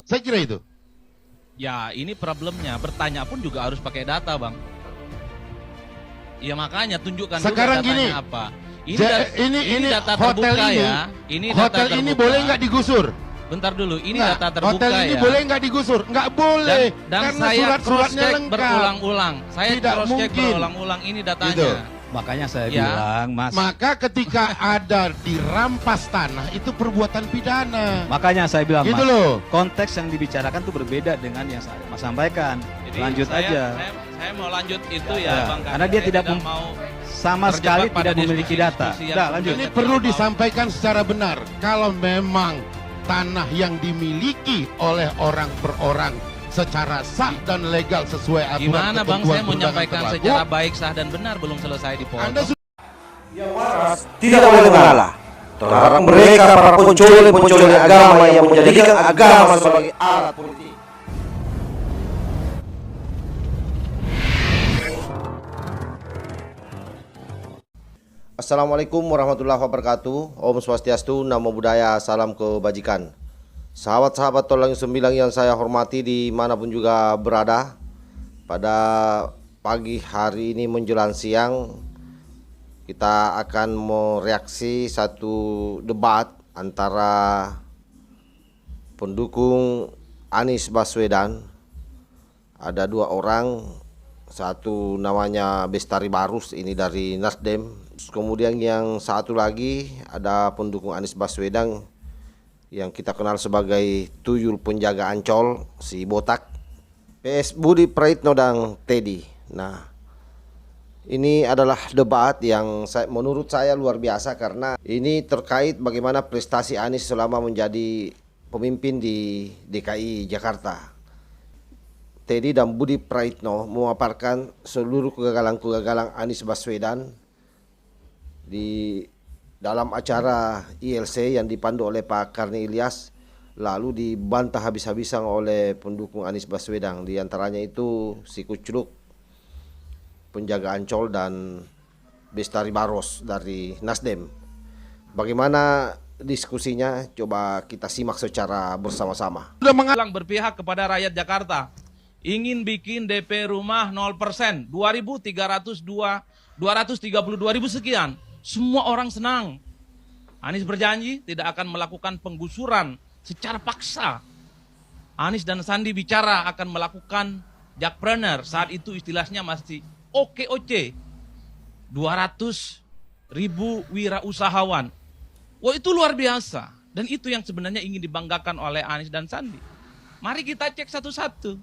Saya kira itu. Ya, ini problemnya. Bertanya pun juga harus pakai data, Bang. Ya makanya tunjukkan Sekarang dulu datanya gini, apa. ini data hotel terbuka ini, ya. Ini hotel data ini terbuka. boleh nggak digusur? Bentar dulu, ini Nggak, data terbuka hotel ini ya. boleh nggak digusur? Nggak boleh, Dan karena saya surat-suratnya cross-check lengkap. berulang-ulang. Saya Tidak cross-check mungkin. berulang-ulang ini datanya. Gitu. Makanya saya Ya. bilang, Mas. Maka ketika ada dirampas tanah itu perbuatan pidana. Makanya saya bilang, Gitu Mas. loh. Konteks yang dibicarakan tuh berbeda dengan yang saya Mas sampaikan. Jadi Lanjut aja. Saya mau lanjut itu ya, Ya, Bang. karena dia saya tidak mau Sama terjebak sekali pada tidak memiliki diskusi- data. diskusi yang Udah, lanjut. Ini sebelumnya perlu tidak mau. disampaikan secara benar. Kalau memang tanah yang dimiliki oleh orang per orang secara sah dan legal sesuai aturan Gimana Bang, ketentuan saya mau perundangan menyampaikan berlaku, secara baik, sah dan benar, belum selesai Anda dipotong. Yang waras tidak boleh mengalah terhadap mereka para pencuri agama yang menjadikan agama sebagai alat politik. Assalamualaikum warahmatullahi wabarakatuh. Om Swastiastu, Namo Buddhaya, salam kebajikan. Sahabat-sahabat tolong sembilan yang saya hormati dimanapun juga berada, pada pagi hari ini menjelang siang kita akan mereaksi satu debat antara pendukung Anies Baswedan. Ada dua orang, satu namanya Bestari Barus, ini dari Nasdem. Kemudian yang satu lagi ada pendukung Anies Baswedan yang kita kenal sebagai tuyul penjaga Ancol, si botak, PS Budi Praitno dan Teddy. Nah, ini adalah debat yang menurut saya luar biasa karena ini terkait bagaimana prestasi Anies selama menjadi pemimpin di DKI Jakarta. Teddy dan Budi Praitno memaparkan seluruh kegagalan-kegagalan Anies Baswedan di dalam acara ILC yang dipandu oleh Pak Karni Ilyas, lalu dibantah habis-habisan oleh pendukung Anies Baswedan. Di antaranya itu si Kucluk, penjaga Ancol, dan Bestari Baros dari Nasdem. Bagaimana diskusinya? Coba kita simak secara bersama-sama. sudah Bilang berpihak kepada rakyat Jakarta. Ingin bikin DP rumah 0%, 232.000 sekian. Semua orang senang. Anies berjanji tidak akan melakukan penggusuran secara paksa. Anies dan Sandi bicara akan melakukan jakpreneur. Saat itu istilahnya masih OKOC. 200.000 wirausahawan. Wah, itu luar biasa. Dan itu yang sebenarnya ingin dibanggakan oleh Anies dan Sandi. Mari kita cek satu-satu.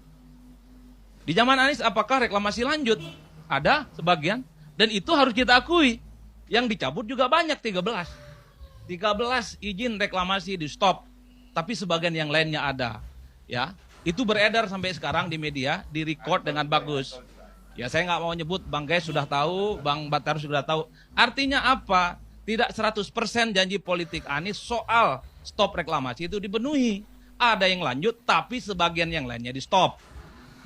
Di zaman Anies apakah reklamasi lanjut? Ada sebagian. Dan itu harus kita akui. Yang dicabut juga banyak, 13 izin reklamasi di stop. Tapi sebagian yang lainnya ada. Ya, itu beredar sampai sekarang di media, di record dengan bagus. Ya, saya nggak mau nyebut, Bang Gais sudah tahu, Bang Batar sudah tahu. Artinya apa? Tidak 100% janji politik Anies soal stop reklamasi itu dipenuhi. Ada yang lanjut, tapi sebagian yang lainnya di stop.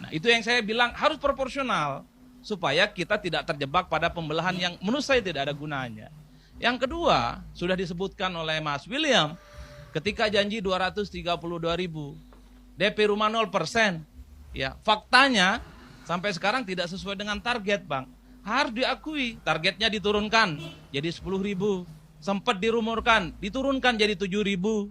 Nah, itu yang saya bilang harus proporsional supaya kita tidak terjebak pada pembelahan yang menurut saya tidak ada gunanya. Yang kedua, sudah disebutkan oleh Mas William, ketika janji 232.000 DP rumah 0%, ya, faktanya sampai sekarang tidak sesuai dengan target, Bang. Harus diakui, targetnya diturunkan jadi 10.000. Sempat dirumorkan, diturunkan jadi 7.000.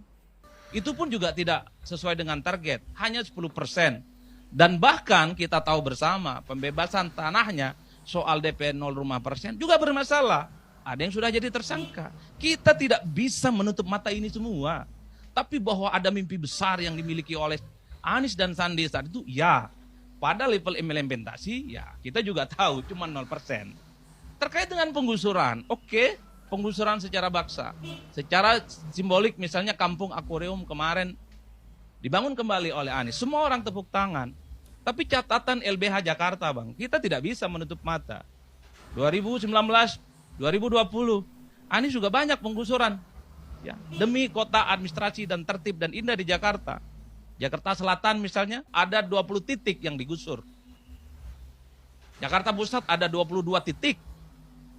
Itu pun juga tidak sesuai dengan target, hanya 10%. Dan bahkan kita tahu bersama pembebasan tanahnya soal DP 0,5% juga bermasalah. Ada yang sudah jadi tersangka. Kita tidak bisa menutup mata ini semua. Tapi bahwa ada mimpi besar yang dimiliki oleh Anies dan Sandi saat itu, ya. Pada level implementasi, ya kita juga tahu cuma 0%. Terkait dengan penggusuran, oke, penggusuran secara paksa. Secara simbolik misalnya kampung akuarium kemarin dibangun kembali oleh Anies. Semua orang tepuk tangan. Tapi catatan LBH Jakarta, Bang, kita tidak bisa menutup mata. 2019, 2020, Anies juga banyak penggusuran. Ya, demi kota administrasi dan tertib dan indah di Jakarta. Jakarta Selatan misalnya ada 20 titik yang digusur. Jakarta Pusat ada 22 titik.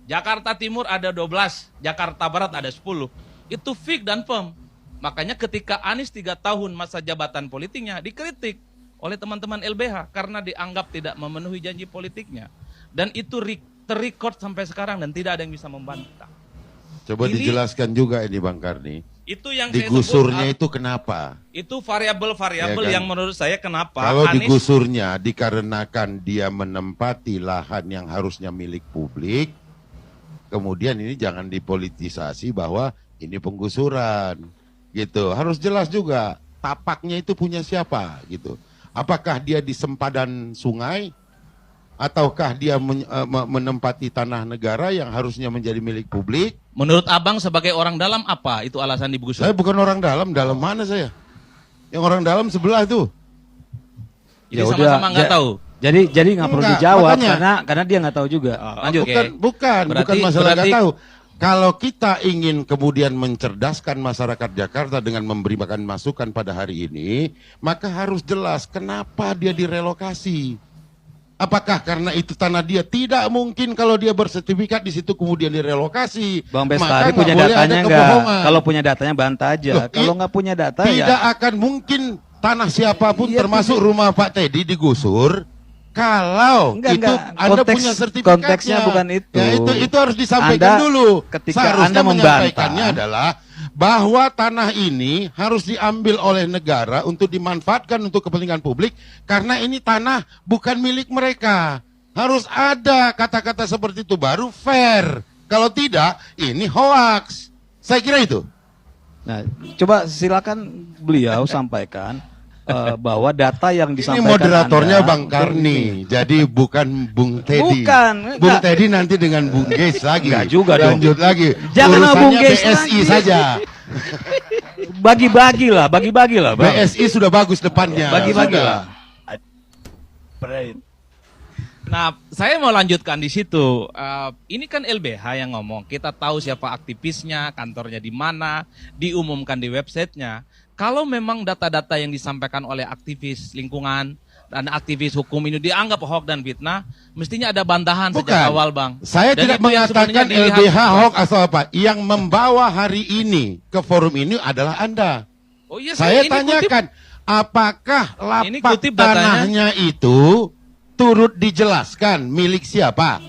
Jakarta Timur ada 12, Jakarta Barat ada 10. Itu fix dan firm. Makanya ketika Anies 3 tahun masa jabatan politiknya dikritik oleh teman-teman LBH karena dianggap tidak memenuhi janji politiknya. Dan itu terrecord sampai sekarang dan tidak ada yang bisa membantah. Coba Ini- dijelaskan juga ini Bang Karni. Itu yang saya Digusurnya sebut, itu kenapa? itu variabel-variabel Ya kan? yang menurut saya kenapa Kalau Anies digusurnya dikarenakan dia menempati lahan yang harusnya milik publik, kemudian ini jangan dipolitisasi bahwa ini penggusuran, gitu. Harus jelas juga tapaknya itu punya siapa, gitu. Apakah dia di sempadan sungai, ataukah dia menempati tanah negara yang harusnya menjadi milik publik? menurut Abang sebagai orang dalam apa itu alasan digusur? Saya bukan orang dalam mana saya? Yang orang dalam sebelah tuh. Jadi Ya sama-sama udah, nggak tahu. Jadi nggak perlu Enggak, dijawab makanya- karena dia nggak tahu juga. Lanjut. Bukan Berarti- masalah nggak berarti- tahu. Kalau kita ingin kemudian mencerdaskan masyarakat Jakarta dengan memberikan masukan pada hari ini, maka harus jelas kenapa dia direlokasi. Apakah karena itu tanah dia? Tidak mungkin kalau dia bersertifikat di situ kemudian direlokasi. Bang Maka Bestari nggak punya boleh datanya ada nggak? kebohongan. Kalau punya datanya bantah aja. Loh, Kalau nggak punya data Tidak ya. akan mungkin tanah siapapun Iya, termasuk rumah Pak Teddy digusur kalau Enggak, itu enggak. Anda Konteks- punya sertifikatnya. konteksnya bukan itu. Ya, itu harus disampaikan Anda, dulu. ketika Seharusnya Anda membantah, menyampaikannya adalah bahwa tanah ini harus diambil oleh negara untuk dimanfaatkan untuk kepentingan publik karena ini tanah bukan milik mereka. Harus ada kata-kata seperti itu baru fair. Kalau tidak, ini hoax. Saya kira itu. Nah, coba silakan beliau sampaikan bahwa data yang Ini disampaikan moderatornya Anda- Bang Karni, jadi bukan Bung Teddy. Bukan, Bung enggak. Teddy nanti dengan Bung Geis lagi. Enggak juga dong. Lanjut lagi. Jangan sama Bung Urusannya Geis BSI lagi. saja. Bagi-bagi lah, Bang. BSI sudah bagus depannya. Bagi-bagi Sudah. lah. Nah, saya mau lanjutkan di situ. Ini kan LBH yang ngomong. Kita tahu siapa aktivisnya, kantornya di mana, diumumkan di websitenya. Kalau memang data-data yang disampaikan oleh aktivis lingkungan dan aktivis hukum ini dianggap hoax dan fitnah, mestinya ada bantahan sejak Bukan. awal, Bang. Saya Dan tidak itu yang mengatakan sebenarnya dilihat- LBH hoax atau apa. Yang membawa hari ini ke forum ini adalah Anda. Oh iya, Saya ini kutip- tanyakan, apakah Ini lapak kutip datanya. tanahnya itu turut dijelaskan milik siapa?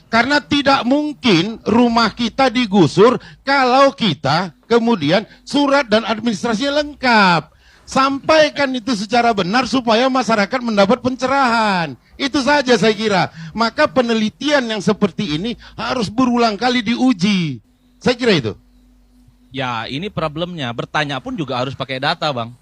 Karena tidak mungkin rumah kita digusur kalau kita kemudian surat dan administrasinya lengkap. Sampaikan itu secara benar supaya masyarakat mendapat pencerahan. Itu saja saya kira. Maka penelitian yang seperti ini harus berulang kali diuji. Saya kira itu. Ya, ini problemnya. Bertanya pun juga harus pakai data, Bang.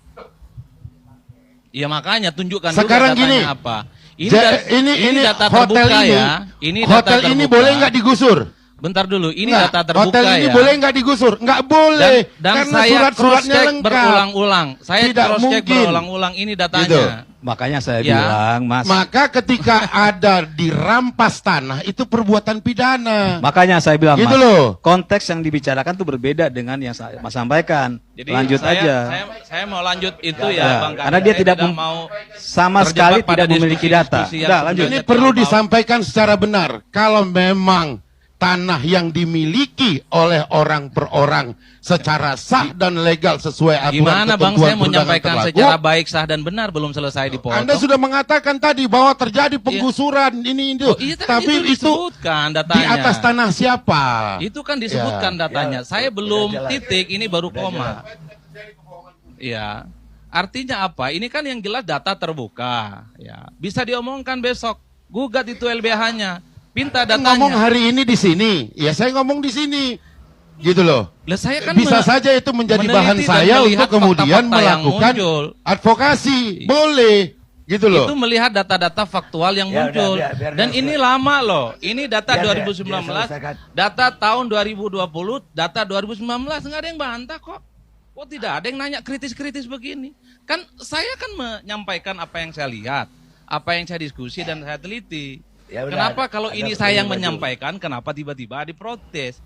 Iya, makanya tunjukkan Sekarang juga datanya gini, apa. Ini data hotel terbuka ini, ya. Ini hotel data ini terbuka. boleh nggak digusur? Bentar dulu, ini Nggak, data terbuka hotel ini ya. boleh nggak digusur? Nggak boleh, Dan karena saya surat-suratnya cross-check lengkap. berulang-ulang. Saya Tidak cross-check mungkin. berulang-ulang ini datanya. Gitu. Makanya saya Ya. bilang, Mas. Maka ketika ada dirampas tanah itu perbuatan pidana. Makanya saya bilang, Gitu Mas. loh. Konteks yang dibicarakan tuh berbeda dengan yang saya Mas sampaikan. Jadi Lanjut aja. Saya mau lanjut itu ya, Ya, Bang. karena dia Saya tidak mau sama terjebak sekali pada tidak memiliki data. diskusi-diskusi yang Udah, lanjut. sebenarnya Ini perlu terlalu disampaikan secara benar. Kalau memang tanah yang dimiliki oleh orang per orang secara sah dan legal sesuai aturan Gimana Bang, ketentuan saya mau perundangan menyampaikan berlaku, secara baik, sah dan benar belum selesai dipotong. Anda sudah mengatakan tadi bahwa terjadi penggusuran ini itu. Oh, iya, Tapi itu itu disebutkan datanya. di atas tanah siapa? Itu kan disebutkan Ya. datanya. Saya belum titik, ini baru koma. Iya. Artinya apa? Ini kan yang jelas data terbuka. Ya, bisa diomongkan besok. Gugat itu LBH-nya. Minta Ngomong datanya. hari ini di sini, ya saya ngomong di sini, gitu loh. Lah saya kan Bisa saja itu menjadi meneliti bahan dan saya melihat untuk kemudian fakta-fakta yang melakukan muncul. advokasi, boleh, gitu loh. Itu melihat data-data faktual yang muncul. Dan ini lama loh. Ini data 2019, data tahun 2020, data 2019, nggak ada yang bantah kok. Kok tidak ada yang nanya kritis-kritis begini? Kan saya kan menyampaikan apa yang saya lihat, apa yang saya diskusi dan saya teliti. Kenapa kalau ini saya yang menyampaikan, kenapa tiba-tiba diprotes?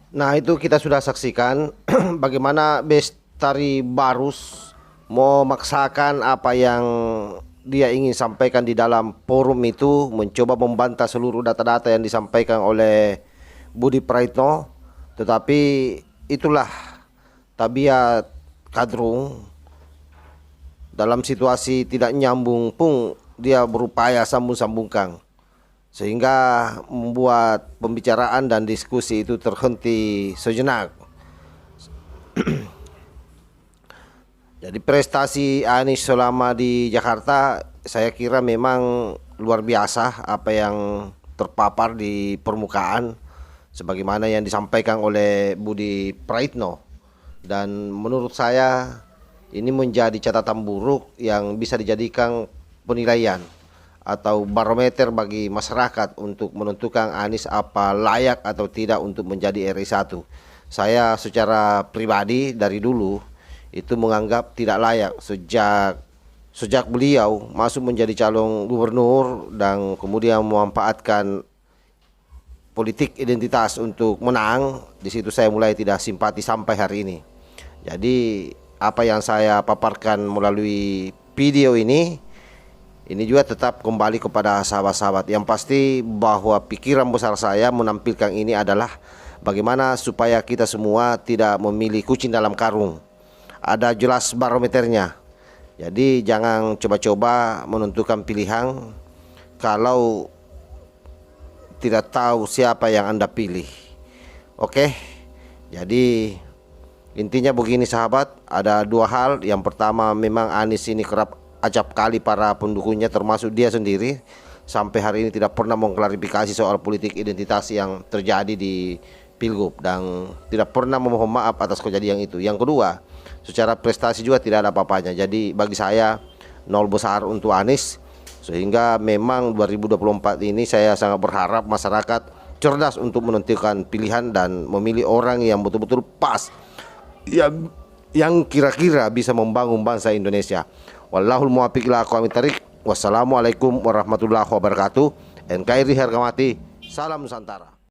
Nah, itu kita sudah saksikan bagaimana Bestari Barus memaksakan apa yang dia ingin sampaikan di dalam forum itu, mencoba membantah seluruh data-data yang disampaikan oleh Budi Praitno. Tetapi itulah tabiat kadrung dalam situasi tidak nyambung pun dia berupaya sambung-sambungkan, sehingga membuat pembicaraan dan diskusi itu terhenti sejenak. Jadi prestasi Anies selama di Jakarta saya kira memang luar biasa apa yang terpapar di permukaan sebagaimana yang disampaikan oleh Budi Praitno, dan menurut saya ini menjadi catatan buruk yang bisa dijadikan penilaian atau barometer bagi masyarakat untuk menentukan Anies apa layak atau tidak untuk menjadi RI 1. Saya secara pribadi dari dulu itu menganggap tidak layak sejak beliau masuk menjadi calon gubernur dan kemudian memanfaatkan politik identitas untuk menang. Di situ saya mulai tidak simpati sampai hari ini. Jadi apa yang saya paparkan melalui video ini juga tetap kembali kepada sahabat-sahabat. Yang pasti bahwa pikiran besar saya menampilkan ini adalah bagaimana supaya kita semua tidak memilih kucing dalam karung. Ada jelas barometernya. Jadi jangan coba-coba menentukan pilihan kalau tidak tahu siapa yang Anda pilih. Oke. Jadi intinya begini sahabat, ada dua hal. Yang pertama, memang Anies ini kerap acap kali para pendukungnya termasuk dia sendiri sampai hari ini tidak pernah mengklarifikasi soal politik identitas yang terjadi di Pilgub dan tidak pernah memohon maaf atas kejadian itu. Yang kedua, secara prestasi juga tidak ada apa-apanya. Jadi bagi saya nol besar untuk Anies. Sehingga memang 2024 ini saya sangat berharap masyarakat cerdas untuk menentukan pilihan dan memilih orang yang betul-betul pas, yang kira-kira bisa membangun bangsa Indonesia. Wallahul muwaffiq ila aqwamit thariq. Wassalamualaikum warahmatullahi wabarakatuh. NKRI harga mati. Salam Nusantara.